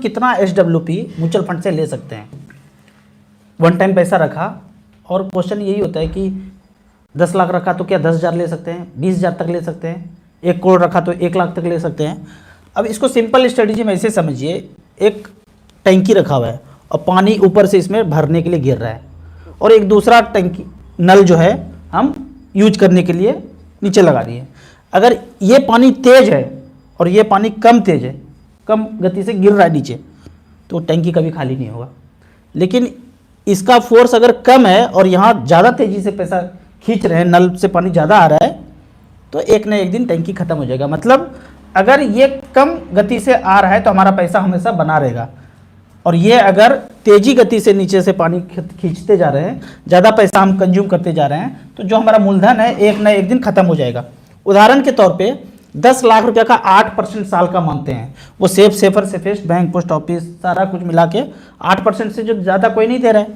कितना SWP mutual fund से ले सकते हैं। वन टाइम पैसा रखा और क्वेश्चन यही होता है कि 10 लाख रखा तो क्या 10,000 ले सकते हैं, 20,000 तक ले सकते हैं, 1 करोड़ रखा तो 1 लाख तक ले सकते हैं। अब इसको सिंपल स्ट्रेटेजी में ऐसे समझिए, एक टंकी रखा हुआ है और पानी ऊपर से इसमें भरने के लिए गिर रहा है, और एक दूसरा टंकी नल जो है हम यूज करने के लिए नीचे लगा दिए। अगर ये पानी तेज है और ये पानी कम तेज है, कम गति से गिर रहा है नीचे, तो टंकी कभी खाली नहीं होगा। लेकिन इसका फोर्स अगर कम है और यहाँ ज़्यादा तेज़ी से पैसा खींच रहे हैं, नल से पानी ज़्यादा आ रहा है, तो एक न एक दिन टंकी खत्म हो जाएगा। मतलब अगर ये कम गति से आ रहा है तो हमारा पैसा हमेशा बना रहेगा, और ये अगर तेजी गति से नीचे से पानी खींचते जा रहे हैं, ज़्यादा पैसा हम कंज्यूम करते जा रहे हैं, तो जो हमारा मूलधन है एक न एक दिन खत्म हो जाएगा। उदाहरण के तौर पे 10 लाख रुपया का 8% साल का मांगते हैं, वो safer safest bank, post office, सारा कुछ मिला के 8% से जो ज़्यादा कोई नहीं दे रहा है।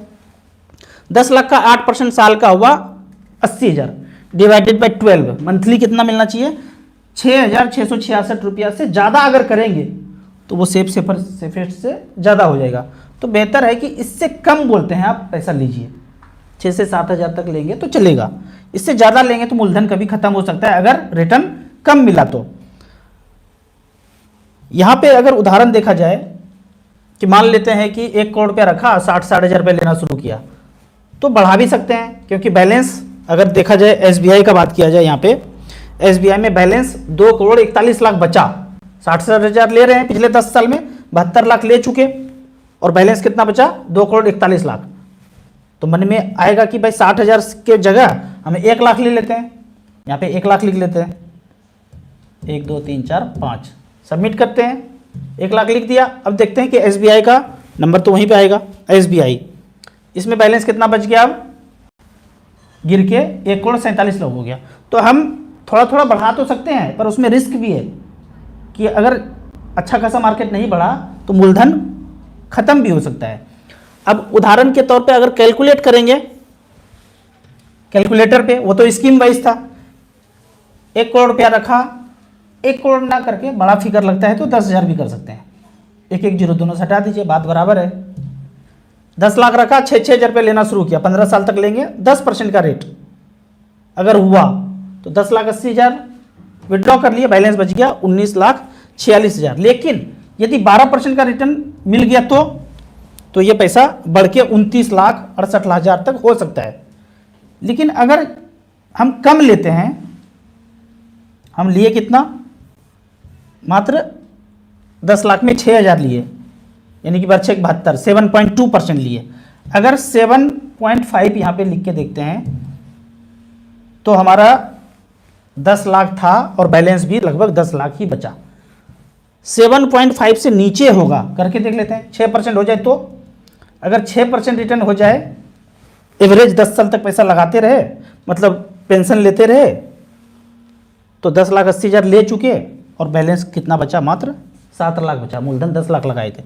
10 लाख का 8% साल का हुआ 80,000 डिवाइडेड बाई 12, मंथली कितना मिलना चाहिए? 6,666 रुपया से ज़्यादा अगर करेंगे तो वो सेफर सेफेस्ट से ज़्यादा हो जाएगा। तो बेहतर है कि इससे कम बोलते हैं आप पैसा लीजिए, 6 से 7,000 तक लेंगे तो चलेगा, इससे ज़्यादा लेंगे तो मूलधन कभी खत्म हो सकता है अगर रिटर्न कम मिला तो। यहाँ पे अगर उदाहरण देखा जाए कि मान लेते हैं कि 1 करोड़ रुपया रखा, 60-60 हज़ार रुपये लेना शुरू किया, तो बढ़ा भी सकते हैं, क्योंकि बैलेंस अगर देखा जाए, SBI का बात किया जाए, यहाँ पे SBI में बैलेंस 2 करोड़ 41 लाख बचा। 60 हज़ार ले रहे हैं, पिछले 10 साल में 72 लाख ले चुके, और बैलेंस कितना बचा? 2 करोड़ 41 लाख। तो मन में आएगा कि भाई 60,000 के जगह हमें 1 लाख ले लेते हैं, यहाँ पे 1 लाख लिख लेते हैं, 1 2 3 4 5 सबमिट करते हैं, 1 लाख लिख दिया। अब देखते हैं कि SBI का नंबर तो वहीं पे आएगा, SBI, इसमें बैलेंस कितना बच गया? अब गिर के 1 करोड़ 47 लाख हो गया। तो हम थोड़ा थोड़ा बढ़ा तो सकते हैं, पर उसमें रिस्क भी है कि अगर अच्छा खासा मार्केट नहीं बढ़ा तो मूलधन खत्म भी हो सकता है। अब उदाहरण के तौर पे अगर कैलकुलेट करेंगे कैलकुलेटर पे, वो तो स्कीम वाइज था, 1 करोड़ रुपया रखा, 1 करोड़ ना करके बड़ा फिगर लगता है तो 10,000 भी कर सकते हैं, 1 जीरो दोनों से हटा दीजिए, बात बराबर है। 10 लाख रखा, 6-6 हज़ार रुपये लेना शुरू किया, 15 साल तक लेंगे, 10% का रेट अगर हुआ तो 10,80,000 विड्रॉ कर लिए, बैलेंस बच गया 19,46,000। लेकिन यदि 12% का रिटर्न मिल गया तो ये पैसा बढ़ के 29,68,000 तक हो सकता है। लेकिन अगर हम कम लेते हैं, हम लिए कितना? मात्र 10 लाख में 6,000 लिए, यानी कि बर्छे 72, 7.2% लिए। अगर 7.5 यहाँ पे लिख के देखते हैं तो हमारा 10 लाख था और बैलेंस भी लगभग 10 लाख ही बचा। 7.5 से नीचे होगा, करके देख लेते हैं, 6% हो जाए तो, अगर 6% रिटर्न हो जाए, एवरेज 10 साल तक पैसा लगाते रहे, मतलब पेंशन लेते रहे, तो 10,80,000 ले चुके और बैलेंस कितना बचा? मात्र 7 लाख बचा, मूलधन 10 लाख लगाए थे।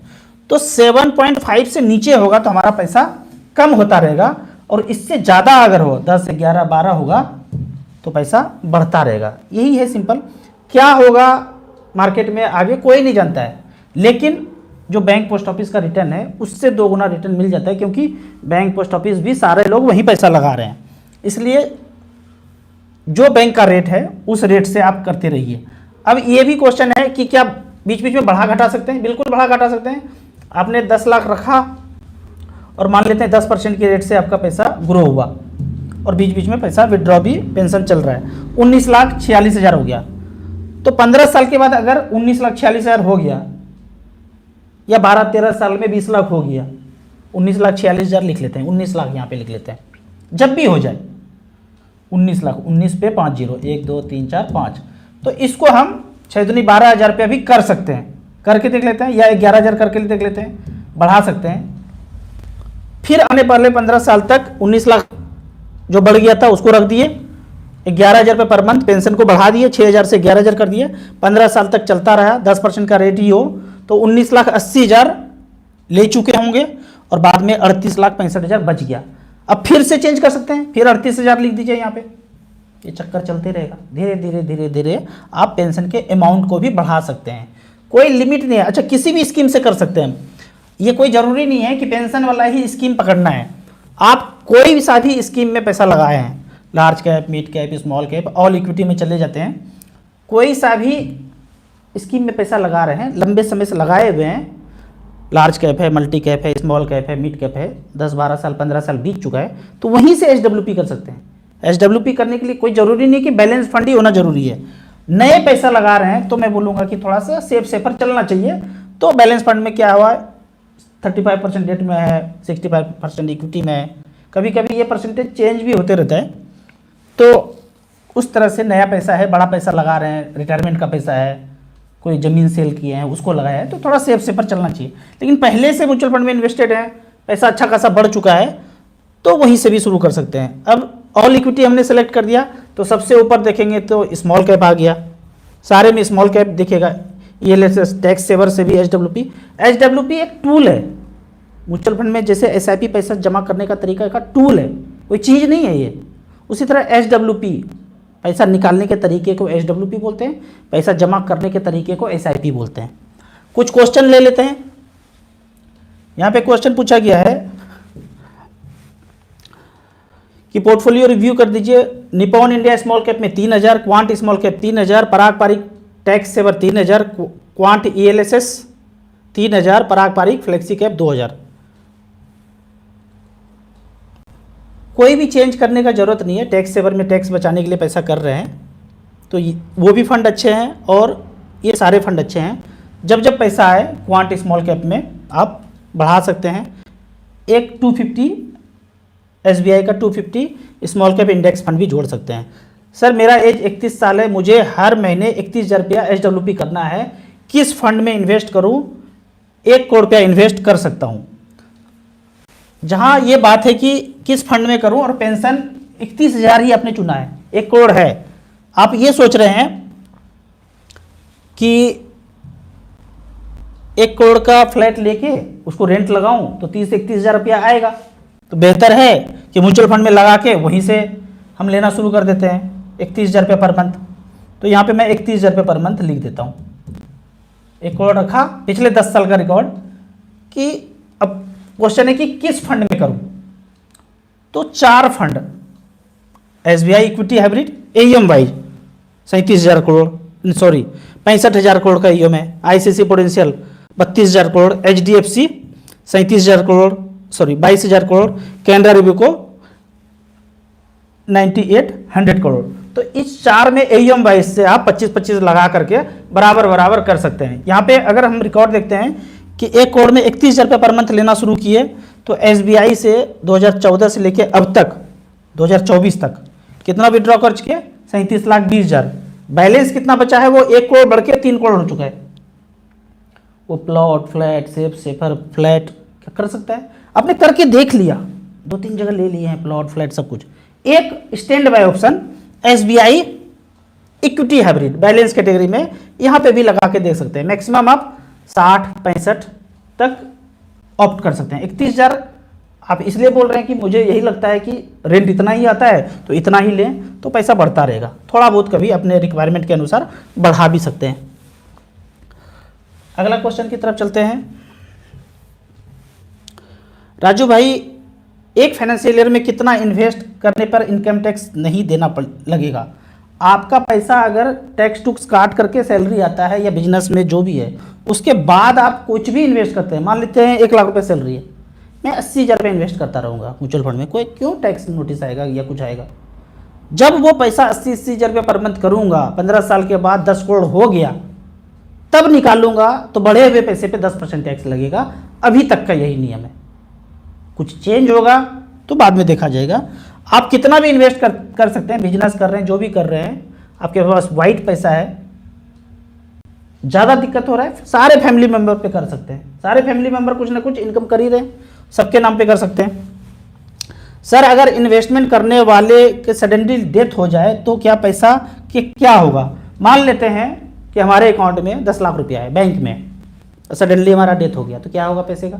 तो 7.5 से नीचे होगा तो हमारा पैसा कम होता रहेगा, और इससे ज़्यादा अगर हो, 10, 11, 12 होगा तो पैसा बढ़ता रहेगा। यही है सिंपल। क्या होगा मार्केट में आगे कोई नहीं जानता है, लेकिन जो बैंक पोस्ट ऑफिस का रिटर्न है उससे 2 गुना रिटर्न मिल जाता है, क्योंकि बैंक पोस्ट ऑफिस भी सारे लोग वहीं पैसा लगा रहे हैं। इसलिए जो बैंक का रेट है उस रेट से आप करते रहिए। अब ये भी क्वेश्चन है कि क्या बीच बीच में बढ़ा घटा सकते हैं? बिल्कुल बढ़ा घटा सकते हैं। आपने 10 लाख रखा और मान लेते हैं 10% के रेट से आपका पैसा ग्रो हुआ, और बीच बीच में पैसा विड्रॉ भी, पेंशन चल रहा है, 19,46,000 हो गया। तो 15 साल के बाद अगर 19,46,000 हो गया, या 12-13 साल में 20 लाख हो गया, 19,46,000 लिख लेते हैं, 19 लाख यहाँ पे लिख लेते हैं, जब भी हो जाए 19 लाख, 19 पे 5 जीरो, 1 2 3 4 5, तो इसको हम 6 दूनी 12,000 रुपया भी कर सकते हैं, करके देख लेते हैं, या 11,000 करके देख लेते हैं, बढ़ा सकते हैं। फिर आने वाले 15 साल तक 19 लाख जो बढ़ गया था उसको रख दिए, 11,000 रुपये पर मंथ पेंशन को बढ़ा दिए, 6,000 से 11,000 कर दिए, 15 साल तक चलता रहा, 10% का रेट ही हो तो 19,80,000 ले चुके होंगे, और बाद में 38,65,000 बच गया। अब फिर से चेंज कर सकते हैं, फिर 38,000 लिख दीजिए यहाँ पे, ये चक्कर चलते रहेगा। धीरे धीरे धीरे धीरे आप पेंशन के अमाउंट को भी बढ़ा सकते हैं। कोई लिमिट नहीं है। अच्छा, किसी भी स्कीम से कर सकते हैं हम, ये कोई ज़रूरी नहीं है कि पेंशन वाला ही स्कीम पकड़ना है। आप कोई भी सा भी स्कीम में पैसा लगाए हैं, large cap, mid cap, small cap, all equity में चले जाते हैं, कोई सा भी स्कीम में पैसा लगा रहे हैं, लंबे समय से लगाए हुए हैं, लार्ज कैप है, मल्टी कैप है, स्मॉल कैप है, मिड कैप है, 10-12 साल 15 साल बीत चुका है, तो वहीं से एसडब्ल्यूपी कर सकते हैं। एसडब्ल्यूपी करने के लिए कोई ज़रूरी नहीं कि बैलेंस फंड ही होना जरूरी है। नए पैसा लगा रहे हैं तो मैं बोलूँगा कि थोड़ा सा सेफर चलना चाहिए। तो बैलेंस फंड में क्या हुआ, 35% डेट में है, 65% इक्विटी में है, कभी कभी ये परसेंटेज चेंज भी होते रहता है। तो उस तरह से नया पैसा है, बड़ा पैसा लगा रहे हैं, रिटायरमेंट का पैसा है, कोई ज़मीन सेल किए हैं उसको लगाया है, तो थोड़ा सेफर चलना चाहिए। लेकिन पहले से म्यूचुअल फंड में इन्वेस्टेड है, पैसा अच्छा खासा बढ़ चुका है, तो वहीं से भी शुरू कर सकते हैं। अब ऑल इक्विटी हमने सेलेक्ट कर दिया, तो सबसे ऊपर देखेंगे तो स्मॉल कैप आ गया, सारे में स्मॉल कैप दिखेगा। ELSS टैक्स सेवर से भी एचडब्ल्यूपी एक टूल है म्यूचुअल फंड में, जैसे SIP पैसा जमा करने का तरीका का टूल है, कोई चीज़ नहीं है ये। उसी तरह एचडब्ल्यूपी पैसा निकालने के तरीके को एचडब्ल्यूपी बोलते हैं, पैसा जमा करने के तरीके को SIP बोलते हैं। कुछ क्वेश्चन ले लेते हैं। यहाँ पे क्वेश्चन पूछा गया है कि पोर्टफोलियो रिव्यू कर दीजिए। निपॉन इंडिया स्मॉल कैप में 3000, quant small cap 3000, Parag Parikh tax saver 3000, quant ELSS 3000, Parag Parikh flexi cap 2000। कोई भी चेंज करने का ज़रूरत नहीं है, टैक्स सेवर में टैक्स बचाने के लिए पैसा कर रहे हैं, तो वो भी फंड अच्छे हैं और ये सारे फंड अच्छे हैं। जब जब पैसा आए क्वांट स्मॉल कैप में आप बढ़ा सकते हैं। एक 250 SBI का 250 स्मॉल कैप इंडेक्स फंड भी जोड़ सकते हैं। सर मेरा एज 31 साल है, मुझे हर महीने 31,000 रुपया एचडब्ल्यूपी करना है, किस फंड में इन्वेस्ट करूं? 1 करोड़ रुपया इन्वेस्ट कर सकता हूं। जहां ये बात है कि किस फंड में करूं, और पेंशन 31,000 ही आपने चुना है, 1 करोड़ है। आप ये सोच रहे हैं कि 1 करोड़ का फ्लैट लेके उसको रेंट लगाऊं तो 30-31,000 रुपया आएगा, तो बेहतर है कि म्यूचुअल फंड में लगा के वहीं से हम लेना शुरू कर देते हैं 31,000 रुपये पर मंथ। तो यहाँ पे मैं 31,000 रुपये पर मंथ लिख देता हूँ। 1 करोड़ रखा, पिछले 10 साल का रिकॉर्ड। कि अब क्वेश्चन है कि किस फंड में करूँ, तो 4 fund SBI equity hybrid AUM wise 37,000 crore, sorry 65,000 crore का AUM है। ICICI potential 32,000 crore, HDFC 37,000 crore, sorry 22,000 crore, Canara Robeco 98,100 crore. तो इस 4 में AUM वाइज से आप 25-25 लगा करके बराबर बराबर कर सकते हैं। यहाँ पे अगर हम रिकॉर्ड देखते हैं कि 1 करोड़ में 31,000 रुपये पर मंथ लेना शुरू किए, तो SBI से 2014 से लेके अब तक 2024 तक कितना विड्रॉ कर चुके? 37,20,000। बैलेंस कितना बचा है? वो 1 करोड़ बढ़ के 3 करोड़ हो चुका है। वो प्लॉट, फ्लैट, सेफर, फ्लैट क्या कर सकता है? आपने करके देख लिया, 2-3 जगह ले लिए हैं प्लॉट, फ्लैट, सब कुछ। एक stand by option SBI equity hybrid balance category में यहाँ पे भी लगा के देख सकते हैं। मैक्सिमम आप 60-65 तक ऑप्ट कर सकते हैं। 31,000 आप इसलिए बोल रहे हैं कि मुझे यही लगता है कि रेंट इतना ही आता है तो इतना ही लें, तो पैसा बढ़ता रहेगा। थोड़ा बहुत कभी अपने रिक्वायरमेंट के अनुसार बढ़ा भी सकते हैं। अगला क्वेश्चन की तरफ चलते हैं। राजू भाई, एक फाइनेंशियल ईयर में कितना इन्वेस्ट करने पर इनकम टैक्स नहीं देना लगेगा? आपका पैसा अगर टैक्स टूक्स काट करके सैलरी आता है या बिजनेस में जो भी है, उसके बाद आप कुछ भी इन्वेस्ट करते हैं, मान लेते हैं 1 लाख रुपये सैलरी है, मैं 80,000 रुपये इन्वेस्ट करता रहूँगा म्यूचुअल फंड में, कोई क्यों टैक्स नोटिस आएगा या कुछ आएगा? जब वो पैसा 80,000 रुपये पर मंथ करूँगा, 15 साल के बाद 10 करोड़ हो गया, तब निकालूंगा तो बढ़े हुए पैसे पे 10% टैक्स लगेगा। अभी तक का यही नियम है, कुछ चेंज होगा तो बाद में देखा जाएगा। आप कितना भी इन्वेस्ट कर सकते हैं, बिजनेस कर रहे हैं, जो भी कर रहे हैं, आपके पास वाइट पैसा है, ज़्यादा दिक्कत हो रहा है, सारे फैमिली मेंबर पे कर सकते हैं। सारे फैमिली मेंबर कुछ ना कुछ इनकम कर ही रहे हैं, सबके नाम पे कर सकते हैं। सर अगर इन्वेस्टमेंट करने वाले के सडनली डेथ हो जाए तो क्या पैसा कि क्या होगा? मान लेते हैं कि हमारे अकाउंट में 10 लाख रुपया है बैंक में, सडनली हमारा डेथ हो गया, तो क्या होगा पैसे का?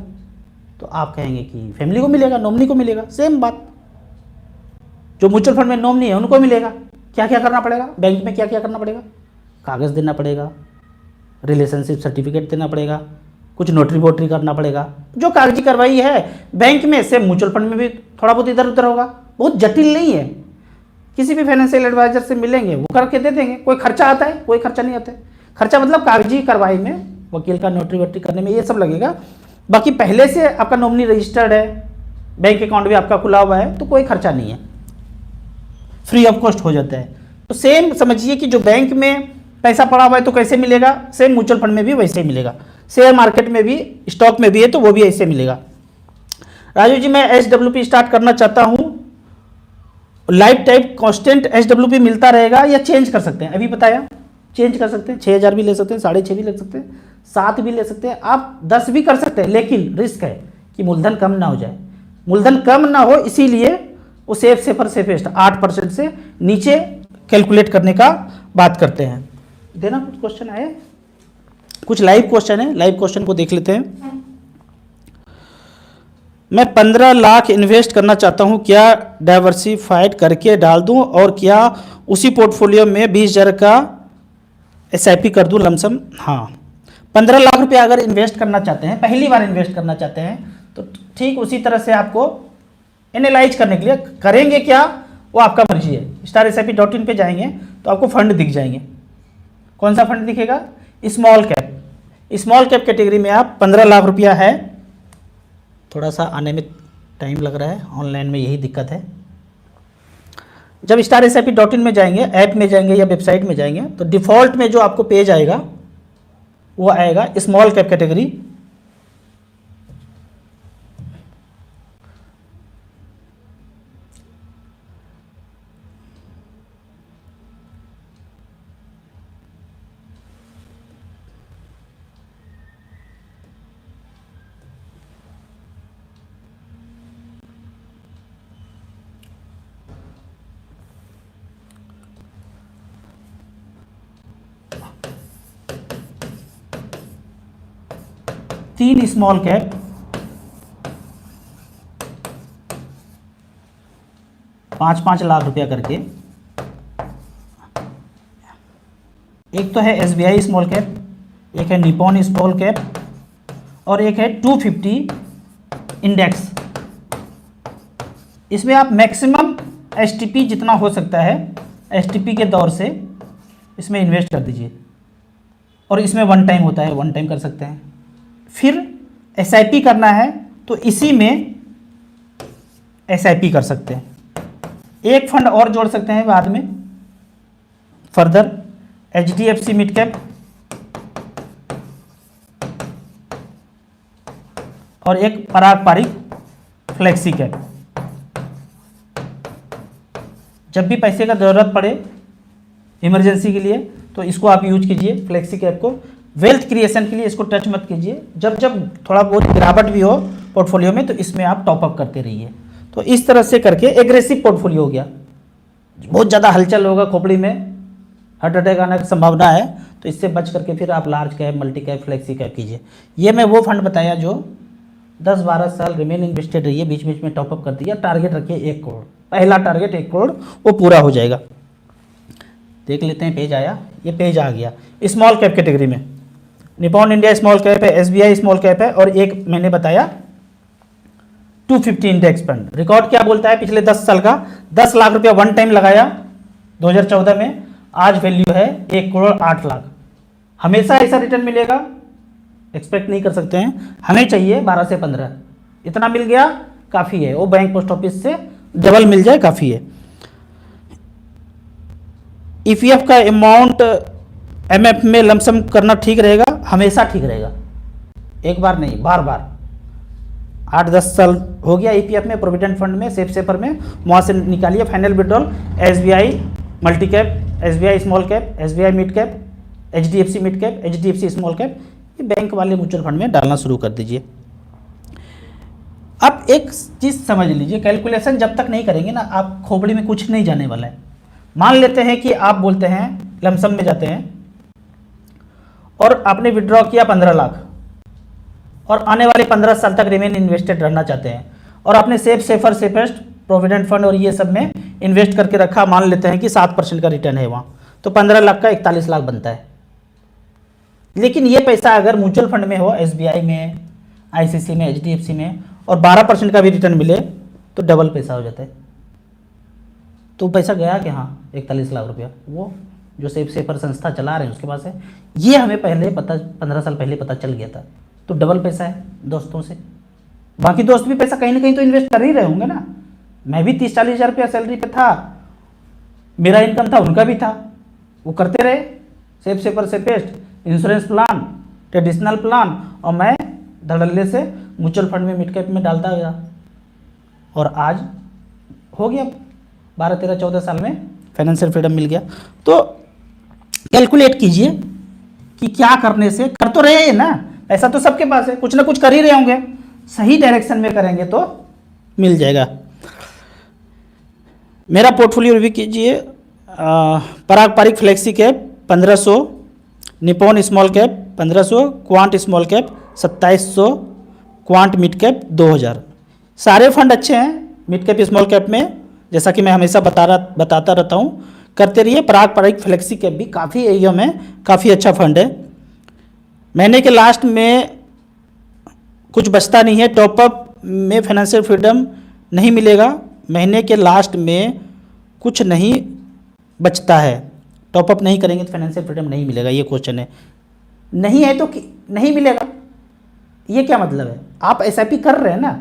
तो आप कहेंगे कि फैमिली को मिलेगा, नॉमिनी को मिलेगा। सेम बात, जो म्यूचुअल फंड में नॉमिनी है उनको मिलेगा। क्या क्या करना पड़ेगा बैंक में? क्या क्या करना पड़ेगा? कागज़ देना पड़ेगा, रिलेशनशिप सर्टिफिकेट देना पड़ेगा, कुछ नोटरी वोटरी करना पड़ेगा, जो कागजी कार्रवाई है बैंक में से म्यूचुअल फंड में भी थोड़ा बहुत इधर उधर होगा, बहुत जटिल नहीं है। किसी भी फाइनेंशियल एडवाइजर से मिलेंगे वो करके दे देंगे। कोई खर्चा आता है, कोई खर्चा नहीं आता है। खर्चा मतलब कागजी कार्रवाई में, वकील का नोटरी वोटरी करने में ये सब लगेगा। बाकी पहले से आपका नॉमिनी रजिस्टर्ड है, बैंक अकाउंट भी आपका खुला हुआ है, तो कोई खर्चा नहीं है, फ्री ऑफ कॉस्ट हो जाता है। तो सेम समझिए कि जो बैंक में पैसा पड़ा हुआ है तो कैसे मिलेगा, सेम म्यूचुअल फंड में भी वैसे ही मिलेगा, शेयर मार्केट में भी, स्टॉक में भी है तो वो भी ऐसे मिलेगा। राजू जी मैं SWP स्टार्ट करना चाहता हूँ, लाइफ टाइम कांस्टेंट SWP मिलता रहेगा या चेंज कर सकते हैं? अभी बताया चेंज कर सकते हैं, 6,000 भी ले सकते हैं, 6,500 भी ले सकते हैं, 7 भी ले सकते हैं, आप 10 भी कर सकते हैं, लेकिन रिस्क है कि मूलधन कम ना हो जाए। मूलधन कम ना हो इसीलिए वो सेफेस्ट 8% से नीचे कैलकुलेट करने का बात करते हैं। देना कुछ क्वेश्चन आए, कुछ लाइव क्वेश्चन है, लाइव क्वेश्चन को देख लेते हैं। मैं 15 लाख इन्वेस्ट करना चाहता हूं, क्या डाइवर्सिफाइड करके डाल दूं और क्या उसी पोर्टफोलियो में 20,000 का SIP कर दूं लमसम? हाँ, 15 लाख रुपया अगर इन्वेस्ट करना चाहते हैं, पहली बार इन्वेस्ट करना चाहते हैं, तो ठीक उसी तरह से आपको एनालाइज करने के लिए करेंगे क्या वो आपका मर्जी है। StarSIP.in पे जाएंगे तो आपको फंड दिख जाएंगे। कौन सा फंड दिखेगा? Small cap. Small cap category में आप 15 लाख रुपया है, थोड़ा सा आने में टाइम लग रहा है, ऑनलाइन में यही दिक्कत है। जब StarSIP.in में जाएंगे, ऐप में जाएंगे या वेबसाइट में जाएंगे, तो डिफ़ॉल्ट में जो आपको पेज आएगा वो आएगा स्मॉल कैप कैटेगरी। तीन स्मॉल कैप, 5-5 लाख रुपया करके, एक तो है SBI स्मॉल कैप, एक है निपॉन स्मॉल कैप और एक है 250 इंडेक्स। इसमें आप मैक्सिमम STP जितना हो सकता है STP के दौर से इसमें इन्वेस्ट कर दीजिए, और इसमें वन टाइम होता है, वन टाइम कर सकते हैं। फिर SIP करना है तो इसी में SIP कर सकते हैं। एक फंड और जोड़ सकते हैं बाद में फर्दर, HDFC मिड कैप और एक पारंपरिक फ्लेक्सी कैप। जब भी पैसे का ज़रूरत पड़े इमरजेंसी के लिए तो इसको आप यूज कीजिए, फ्लेक्सी कैप को। वेल्थ क्रिएशन के लिए इसको टच मत कीजिए। जब जब थोड़ा बहुत गिरावट भी हो पोर्टफोलियो में तो इसमें आप टॉपअप करते रहिए। तो इस तरह से करके एग्रेसिव पोर्टफोलियो हो गया। बहुत ज़्यादा हलचल होगा खोपड़ी में, हार्ट अटैक आने की संभावना है, तो इससे बच करके फिर आप large cap, multi cap, flexi cap कीजिए। ये मैं वो फंड बताया जो 10-12 साल रिमेन इन्वेस्टेड रहिए, बीच बीच में टॉपअप कर दिया। टारगेट रखिए 1 करोड़, पहला टारगेट 1 करोड़, वो पूरा हो जाएगा। देख लेते हैं, पेज आया, ये पेज आ गया। स्मॉल कैप कैटेगरी में निपॉन इंडिया स्मॉल कैप है, SBI स्मॉल कैप है, और एक मैंने बताया 250 इंडेक्स फंड। रिकॉर्ड क्या बोलता है पिछले 10 साल का? 10 लाख रुपया वन टाइम लगाया 2014 में, आज वैल्यू है 1 करोड़ 8 लाख। हमेशा ऐसा रिटर्न मिलेगा एक्सपेक्ट नहीं कर सकते हैं, हमें चाहिए 12 से 15। इतना मिल गया काफ़ी है, वो बैंक पोस्ट ऑफिस से डबल मिल जाए काफ़ी है। EPF का अमाउंट MF में लमसम करना ठीक रहेगा? हमेशा ठीक रहेगा, एक बार नहीं, बार बार। 8-10 साल हो गया EPF में, प्रोविडेंट फंड में, सेफर में, वहाँ से निकालिए final withdrawal. SBI multi cap, SBI small cap, SBI mid cap, HDFC mid cap, HDFC small cap, ये बैंक वाले म्यूचुअल फंड में डालना शुरू कर दीजिए। अब एक चीज़ समझ लीजिए, कैलकुलेशन जब तक नहीं करेंगे ना, आप खोपड़ी में कुछ नहीं जाने वाला है। मान लेते हैं कि आप बोलते हैं लमसम में जाते हैं और आपने विड्रॉ किया 15 लाख और आने वाले 15 साल तक रिमेन इन्वेस्टेड रहना चाहते हैं, और आपने सेफेस्ट प्रोविडेंट फंड और ये सब में इन्वेस्ट करके रखा। मान लेते हैं कि 7% का रिटर्न है वहाँ, तो 15 लाख का 41 लाख बनता है। लेकिन ये पैसा अगर म्यूचुअल फंड में हो, SBI में, ICICI में, HDFC में, और 12% का भी रिटर्न मिले तो डबल पैसा हो जाता है। तो पैसा गया कि हाँ 41 लाख रुपया वो जो सेफर संस्था चला रहे हैं उसके पास है। ये हमें पहले पता, 15 साल पहले पता चल गया था। तो डबल पैसा है दोस्तों से। बाकी दोस्त भी पैसा कहीं ना कहीं तो इन्वेस्ट कर ही रहे होंगे ना। मैं भी 30-40 हज़ार रुपया सैलरी पे था, मेरा इनकम था, उनका भी था, वो करते रहे safer safest, insurance plan, traditional plan, और मैं धड़ल्ले से म्यूचुअल फंड में, मिड कैप में डालता गया, और आज हो गया 12-13-14 साल में फाइनेंशियल फ्रीडम मिल गया। तो कैलकुलेट कीजिए कि क्या करने से, कर तो रहे हैं ना, ऐसा तो सबके पास है, कुछ ना कुछ कर ही रहे होंगे, सही डायरेक्शन में करेंगे तो मिल जाएगा। मेरा पोर्टफोलियो रिव्यू कीजिए। पारंपरिक flexi cap 1500, Nippon small cap 1500, quant small cap 2700, quant mid cap 2000। सारे फंड अच्छे हैं मिड कैप स्मॉल कैप में, जैसा कि मैं हमेशा बताता रहता हूँ, करते रहिए। पारंपरिक फ्लेक्सी कैप भी काफ़ी AUM है, काफ़ी अच्छा फंड है। महीने के लास्ट में कुछ बचता नहीं है, टॉपअप में फाइनेंशियल फ्रीडम नहीं मिलेगा। महीने के लास्ट में कुछ नहीं बचता है, टॉपअप नहीं करेंगे तो फाइनेंशियल फ्रीडम नहीं मिलेगा। ये क्वेश्चन है, नहीं है तो नहीं मिलेगा, ये क्या मतलब है? आप SIP कर रहे हैं ना,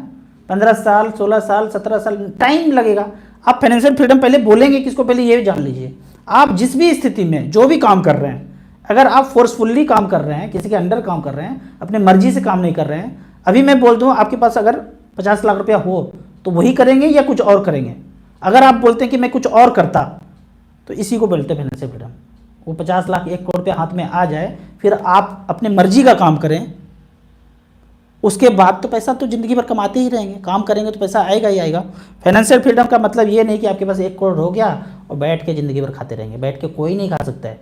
15 साल, 16 साल, 17 साल टाइम लगेगा। आप फाइनेंशियल फ्रीडम पहले बोलेंगे किसको, पहले ये जान लीजिए। आप जिस भी स्थिति में जो भी काम कर रहे हैं, अगर आप फोर्सफुल्ली काम कर रहे हैं, किसी के अंडर काम कर रहे हैं, अपने मर्जी से काम नहीं कर रहे हैं, अभी मैं बोल दूं आपके पास अगर 50 लाख रुपया हो तो वही करेंगे या कुछ और करेंगे? अगर आप बोलते हैं कि मैं कुछ और करता, तो इसी को बोलते हैं फाइनेंशियल फ्रीडम। वो 50 लाख, 1 करोड़ रुपया हाथ में आ जाए, फिर आप अपने मर्जी का काम करें, उसके बाद तो पैसा तो ज़िंदगी भर कमाते ही रहेंगे। काम करेंगे तो पैसा आएगा ही आएगा। फाइनेंशियल फ्रीडम का मतलब ये नहीं कि आपके पास 1 करोड़ हो गया और बैठ के ज़िंदगी भर खाते रहेंगे। बैठ के कोई नहीं खा सकता है,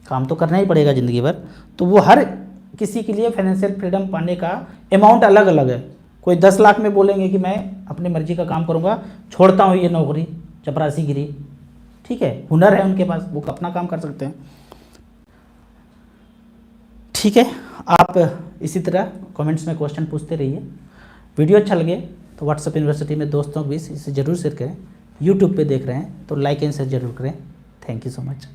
काम तो करना ही पड़ेगा ज़िंदगी भर। तो वो हर किसी के लिए फाइनेंशियल फ्रीडम पाने का अमाउंट अलग अलग है। कोई 10 लाख में बोलेंगे कि मैं अपनी मर्जी का काम करूँगा, छोड़ता हूँ ये नौकरी, चपरासीगिरी, ठीक है, हुनर है उनके पास, वो अपना काम कर सकते हैं, ठीक है। आप इसी तरह कमेंट्स में क्वेश्चन पूछते रहिए। वीडियो अच्छा लगे तो व्हाट्सएप यूनिवर्सिटी में दोस्तों के बीच इसे ज़रूर शेयर करें। यूट्यूब पे देख रहे हैं तो लाइक एंड शेयर जरूर करें। Thank you so much.